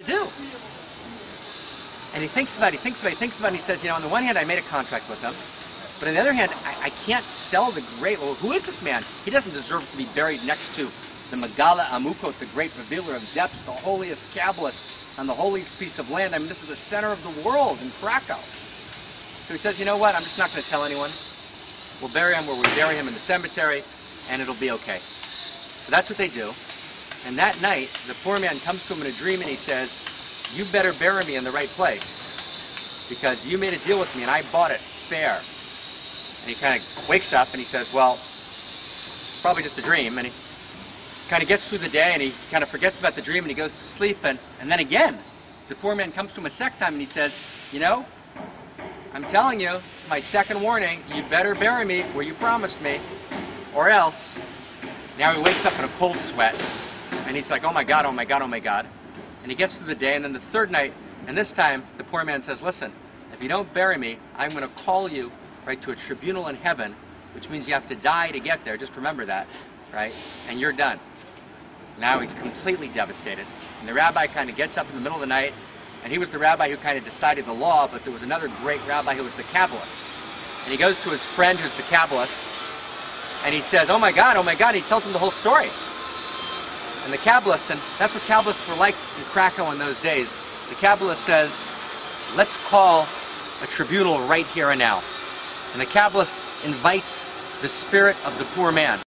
do. And he thinks about it, and he says, you know, on the one hand, I made a contract with him, but on the other hand, I can't sell the great, well, who is this man? He doesn't deserve to be buried next to the Megala Amukot, the great revealer of depths, the holiest Kabbalist on the holiest piece of land. I mean, this is the center of the world in Krakow. So he says, you know what, I'm just not going to tell anyone. We'll bury him where we bury him in the cemetery, and it'll be okay. So that's what they do. And that night, the poor man comes to him in a dream and he says, you better bury me in the right place, because you made a deal with me and I bought it fair. And he kind of wakes up and he says, well, probably just a dream. And he kind of gets through the day and he kind of forgets about the dream and he goes to sleep. And then again, the poor man comes to him a second time and he says, you know, I'm telling you, my second warning, you better bury me where you promised me, or else. Now he wakes up in a cold sweat and he's like, oh my God, oh my God, oh my God. And he gets through the day, and then the third night, and this time the poor man says, listen, if you don't bury me, I'm going to call you right to a tribunal in heaven, which means you have to die to get there. Just remember that, right? And you're done. Now he's completely devastated. And the rabbi kind of gets up in the middle of the night, and he was the rabbi who kind of decided the law, but there was another great rabbi who was the Kabbalist. And he goes to his friend who's the Kabbalist, and he says, oh my God, he tells him the whole story. And the Kabbalist, and that's what Kabbalists were like in Krakow in those days, the Kabbalist says, let's call a tribunal right here and now. And the Kabbalist invites the spirit of the poor man.